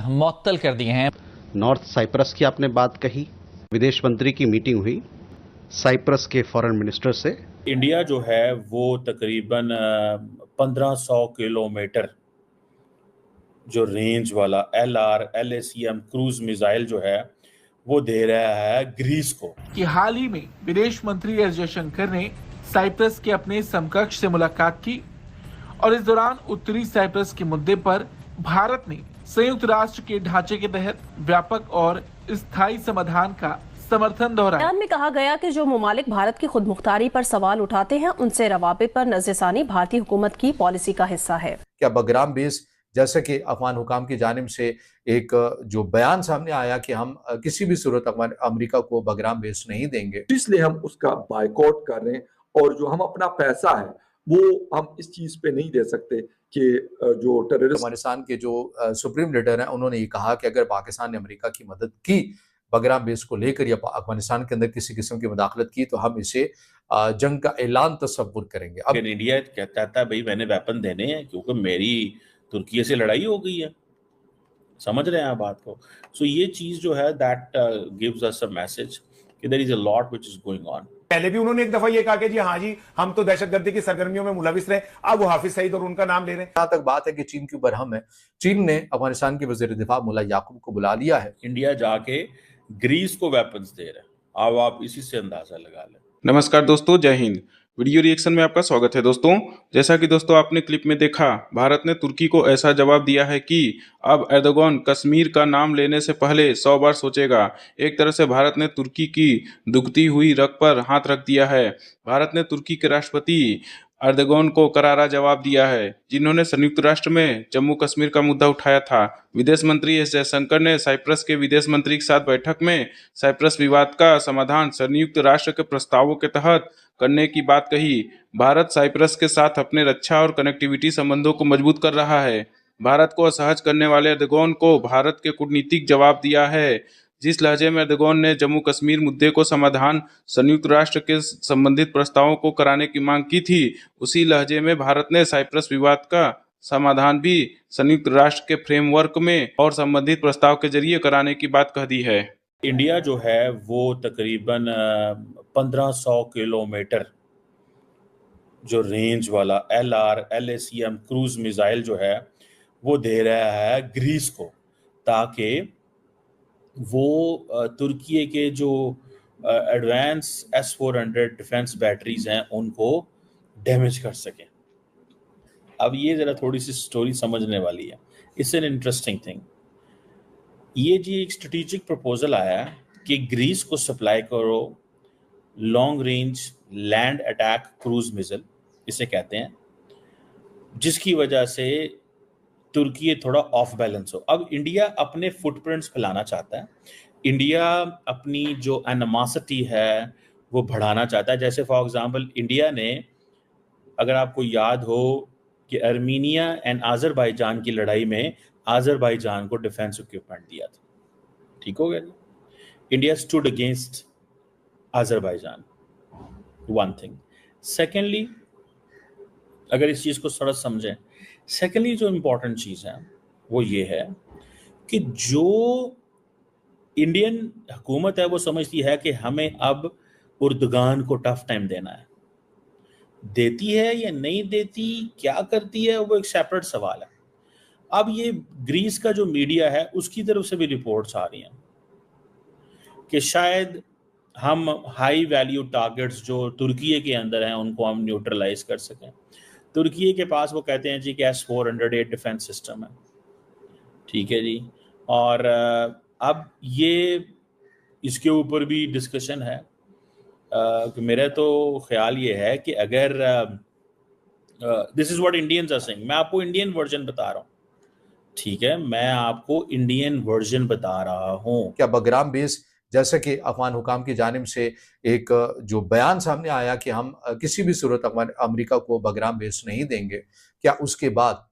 मुअत्तल कर दिए हैं। नॉर्थ साइप्रस की आपने बात कही, विदेश मंत्री की मीटिंग हुई साइप्रस के फॉरेन मिनिस्टर से। इंडिया जो है वो तकरीबन 1500 किलोमीटर जो रेंज वाला LRSAM क्रूज मिसाइल जो है वो दे रहा है ग्रीस को। कि हाल ही में विदेश मंत्री एस जयशंकर ने साइप्रस के अपने समकक्ष से मुलाकात की और इस दौरान उत्तरी साइप्रस के मुद्दे पर भारत ने संयुक्त राष्ट्र के ढांचे के तहत व्यापक और स्थायी समाधान का समर्थन दोहराया। बयान में कहा गया कि जो ममालिक भारत की खुद मुख्तारी पर सवाल उठाते हैं उनसे रवाबित पर नज़रसानी भारतीय हुकूमत की पॉलिसी का हिस्सा है। क्या बगराम बेस जैसे कि अफगान हुकाम की जानिब से एक जो बयान सामने आया कि हम किसी भी सूरत अमेरिका को बगराम बेस नहीं देंगे, इसलिए हम उसका बायकॉट कर रहे हैं और जो हम अपना पैसा है वो हम इस चीज पे नहीं दे सकते कि जो टेररिस्ट। अफगानिस्तान के जो सुप्रीम लीडर हैं उन्होंने ये कहा कि अगर पाकिस्तान ने अमेरिका की मदद की बगराम बेस को लेकर या अफगानिस्तान के अंदर किसी किस्म की मुदाखलत की तो हम इसे जंग का ऐलान तस्वुर करेंगे। अब इंडिया कहता था भाई मैंने वेपन देने हैं क्योंकि मेरी तुर्की से लड़ाई हो गई है, समझ रहे हैं आप बात को। सो ये चीज जो है that gives us a message कि there is a lot which is going on. पहले भी उन्होंने एक दफा ये कहा कि जी हाँ जी हम तो दहशतगर्दी की सरगर्मियों में मुलविस रहे, अब वो हाफिज सईद और उनका नाम ले रहे हैं। जहां तक बात है कि चीन की बरहम है, चीन ने अफगानिस्तान के वजीर दिफा मुल्ला याकूब को बुला लिया है। इंडिया जाके ग्रीस को वेपन्स दे रहा है, अब आप इसी से अंदाजा लगा लें। नमस्कार दोस्तों, जय हिंद। वीडियो रिएक्शन में आपका स्वागत है दोस्तों। जैसा कि दोस्तों आपने क्लिप में देखा, भारत ने तुर्की को ऐसा जवाब दिया है कि अब एर्दोगन कश्मीर का नाम लेने से पहले 100 बार सोचेगा। एक तरह से भारत ने तुर्की की दुखती हुई रग पर हाथ रख दिया है। भारत ने तुर्की के राष्ट्रपति एर्दोगन को करारा जवाब दिया है, जिन्होंने संयुक्त राष्ट्र में जम्मू कश्मीर का मुद्दा उठाया था। विदेश मंत्री एस जयशंकर ने साइप्रस के विदेश मंत्री के साथ बैठक में साइप्रस विवाद का समाधान संयुक्त राष्ट्र के प्रस्तावों के तहत करने की बात कही। भारत साइप्रस के साथ अपने रक्षा और कनेक्टिविटी संबंधों को मजबूत कर रहा है। भारत को असहज करने वाले एर्दोगन को भारत के कूटनीतिक जवाब दिया है। जिस लहजे में एर्दोगन ने जम्मू कश्मीर मुद्दे को समाधान संयुक्त राष्ट्र के संबंधित प्रस्तावों को कराने की मांग की थी, उसी लहजे में भारत ने साइप्रस विवाद का समाधान भी संयुक्त राष्ट्र के फ्रेमवर्क में और संबंधित प्रस्ताव के जरिए कराने की बात कह दी है। इंडिया जो है वो तकरीबन 1500 किलोमीटर जो रेंज वाला LRSAM क्रूज मिसाइल जो है वो दे रहा है ग्रीस को, ताकि वो तुर्की के जो एडवांस S-400 डिफेंस बैटरीज हैं उनको डैमेज कर सकें। अब ये ज़रा थोड़ी सी स्टोरी समझने वाली है, इट्स एन इंटरेस्टिंग थिंग। ये जी एक स्ट्रेटेजिक प्रपोजल आया कि ग्रीस को सप्लाई करो long range land attack cruise missile, इसे कहते हैं, जिसकी वजह से तुर्की थोड़ा ऑफ बैलेंस हो। अब इंडिया अपने फुटप्रिंट्स फैलाना चाहता है, इंडिया अपनी जो एनिमोसिटी है वो बढ़ाना चाहता है। जैसे फॉर एग्जांपल इंडिया ने, अगर आपको याद हो कि आर्मीनिया एंड आज़रबाईजान की लड़ाई में आज़रबाईजान को डिफेंस इक्विपमेंट दिया था, ठीक हो गया। India stood against Azerbaijan, one thing. Secondly, अगर इस चीज़ को थोड़ा समझें, सेकेंडली जो इम्पोर्टेंट चीज़ है वो ये है कि जो इंडियन हुकूमत है वो समझती है कि हमें अब उर्दुगान को टफ टाइम देना है। देती है या नहीं देती, क्या करती है, वो एक सेपरेट सवाल है। अब ये ग्रीस का जो मीडिया है उसकी तरफ से भी रिपोर्ट्स आ रही हैं कि शायद हम हाई वैल्यू टारगेट्स जो तुर्की के अंदर हैं उनको हम न्यूट्रलाइज कर सकें। तुर्की के पास वो कहते हैं जी कि S-400 डिफेंस सिस्टम है, ठीक है जी। और अब ये इसके ऊपर भी डिस्कशन है कि मेरा तो ख्याल ये है कि अगर this is what Indians are saying, मैं आपको इंडियन वर्जन बता रहा हूँ, ठीक है, मैं आपको इंडियन वर्जन बता रहा हूँ। क्या बगराम बेस जैसे कि अफगान हुकाम की जानिब से एक जो बयान सामने आया कि हम किसी भी सूरत अमेरिका को बगराम बेस नहीं देंगे, क्या उसके बाद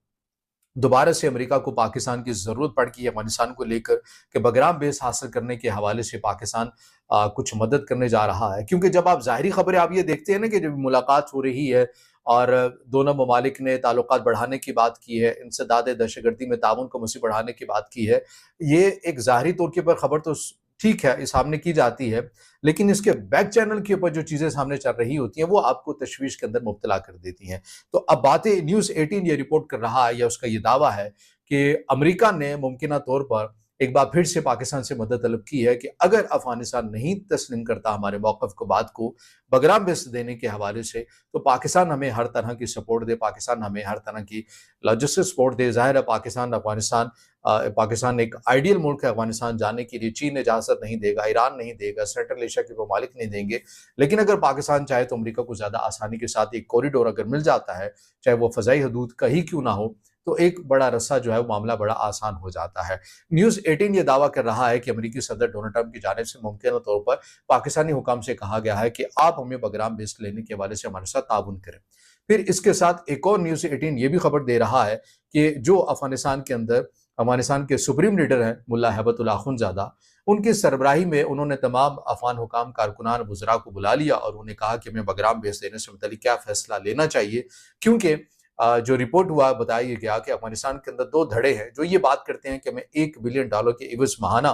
दोबारा से अमेरिका को पाकिस्तान की जरूरत पड़ गई अफगानिस्तान को लेकर कि बगराम बेस हासिल करने के हवाले से पाकिस्तान कुछ मदद करने जा रहा है? क्योंकि जब आप जाहिरी खबरें आप ये देखते हैं ना कि जब मुलाकात हो रही है और दोनों ममालिक ने ताल्लुकात बढ़ाने की बात की है, इंसदाद दहशतगर्दी में ताउन को मज़ीद बढ़ाने की बात की है। ये एक ज़ाहिरी तौर के ऊपर खबर तो ठीक है, ये सामने की जाती है, लेकिन इसके बैक चैनल के ऊपर जो चीज़ें सामने चल रही होती हैं, वो आपको तशवीश के अंदर मुब्तला कर देती हैं। तो अब बातें न्यूज़ 18 ये रिपोर्ट कर रहा है, या उसका ये दावा है कि अमेरिका ने मुमकिना तौर पर एक बार फिर से पाकिस्तान से मदद तलब की है कि अगर अफगानिस्तान नहीं तस्लीम करता हमारे मौक़िफ़ को, बात को बगराम बेस देने के हवाले से, तो पाकिस्तान हमें हर तरह की सपोर्ट दे, पाकिस्तान हमें हर तरह की लॉजिस्टिक सपोर्ट दे। ज़ाहिर है पाकिस्तान एक आइडियल मुल्क है अफगानिस्तान जाने के लिए। चीन इजाज़त नहीं देगा, ईरान नहीं देगा, सेंट्रल एशिया के ममालिक नहीं देंगे। लेकिन अगर पाकिस्तान चाहे तो अमेरिका को ज़्यादा आसानी के साथ एक कॉरिडोर अगर मिल जाता है, चाहे वो फ़ज़ाई हदूद का ही क्यों ना हो, तो एक बड़ा रस्सा जो है वो मामला बड़ा आसान हो जाता है। न्यूज़ 18 ये दावा कर रहा है कि अमेरिकी सदर डोनाल्ड ट्रंप की जानिब से मुमकिन तौर पर पाकिस्तानी हुकाम से कहा गया है कि आप हमें बगराम बेस लेने के हवाले से हमारे साथ ताउन करें। फिर इसके साथ एक और न्यूज़ 18 ये भी खबर दे रहा है कि जो अफगानिस्तान के अंदर अफगानिस्तान के सुप्रीम लीडर हैं मुल्ला हैबतुल्लाह अखुंज़ादा, उनकी सरबराही में उन्होंने तमाम अफगान हुकाम, कारकुनान, वज़रा को बुला लिया और उन्हें कहा कि हमें बगराम बेस देने से मुतल्लिक़ क्या फ़ैसला लेना चाहिए। क्योंकि जो रिपोर्ट हुआ बताया गया कि अफगानिस्तान के अंदर 2 धड़े हैं जो ये बात करते हैं कि हमें $1 बिलियन के इवज़ माहाना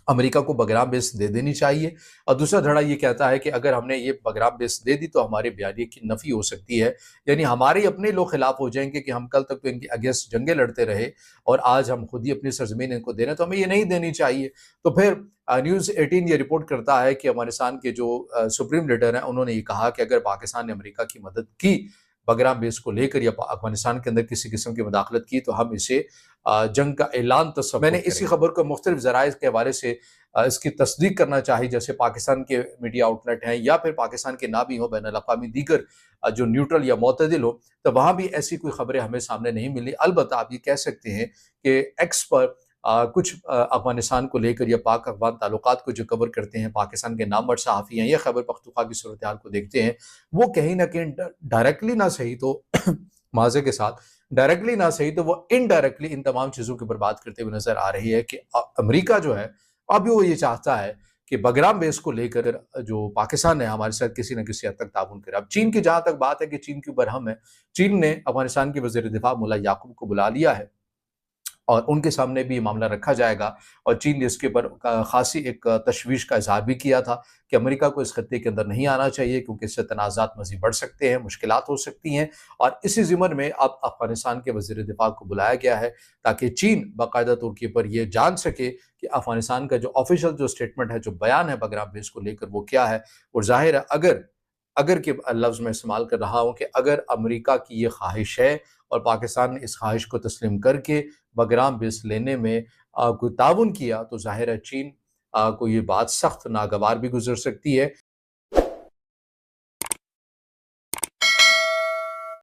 अमेरिका को बगराम बेस दे देनी चाहिए, और दूसरा धड़ा ये कहता है कि अगर हमने ये बगराम बेस दे दी तो हमारे बयानिए की नफ़ी हो सकती है, यानी हमारे अपने लोग खिलाफ हो जाएंगे कि हम कल तक तो इनके अगेंस्ट जंगें लड़ते रहे और आज हम खुद ही अपनी सरजमीन इनको दे रहे हैं, तो हमें ये नहीं देनी चाहिए। तो फिर न्यूज़ 18 ये रिपोर्ट करता है कि अफगानिस्तान के जो सुप्रीम लीडर हैं उन्होंने ये कहा कि अगर पाकिस्तान ने अमेरिका की मदद की बगराम बेस को लेकर या अफगानिस्तान के अंदर किसी किस्म की मुदाखलत की, तो हम इसे जंग का ऐलान तस्वीर। मैंने इसी खबर को मुख्तलिफ ज़राए के हवाले से इसकी तस्दीक करना चाही, जैसे पाकिस्तान के मीडिया आउटलेट हैं या फिर पाकिस्तान के ना भी हो, बैनुल अक़वामी दीगर जो न्यूट्रल या मोतदिल हो, तो वहाँ भी ऐसी कोई खबरें हमें सामने नहीं मिली। अलबत्ता आप ये कह सकते हैं कि एक्स पर कुछ अफगानिस्तान को लेकर या पाक अफगान ताल्लुकात को जो कवर करते हैं, पाकिस्तान के नामवर सहाफ़ी हैं या खैबर पख्तूनख्वा की सूरत हाल को देखते हैं, वो कहीं ना कहीं डायरेक्टली ना सही तो माज़े के साथ डायरेक्टली ना सही तो वो इनडायरेक्टली इन तमाम चीज़ों की बात करते हुए नजर आ रही है कि अमेरिका जो है अब वो ये चाहता है कि बगराम बेस को लेकर जो पाकिस्तान है हमारे साथ किसी न किसी हद तक ताउन करे। अब चीन की जहाँ तक बात है कि चीन के ऊपर हम है, चीन ने अफगानिस्तान के वज़ीर दिफा मुल्ला याकूब को बुला लिया है और उनके सामने भी ये मामला रखा जाएगा, और चीन ने इसके ऊपर खासी एक तशवीश का इजहार भी किया था कि अमेरिका को इस खत्ते के अंदर नहीं आना चाहिए क्योंकि इससे तनाज़ात मज़ीद बढ़ सकते हैं, मुश्किलात हो सकती हैं। और इसी ज़िम्न में अब अफगानिस्तान के वज़ीर दिफा को बुलाया गया है ताकि चीन बाकायदा तौर के ऊपर ये जान सके कि अफगानिस्तान का जो ऑफिशियल जो स्टेटमेंट है, जो बयान है बगराम बेस को लेकर, वो क्या है। और जाहिर है अगर के लफ्ज़ में इस्तेमाल कर रहा हूँ कि अगर अमेरिका की ये ख्वाहिश है और पाकिस्तान ने इस ख्वाहिश को तस्लीम करके बगराम बेस लेने में कोई ताउन किया, तो जाहिर है चीन को ये बात सख्त नागवार भी गुजर सकती है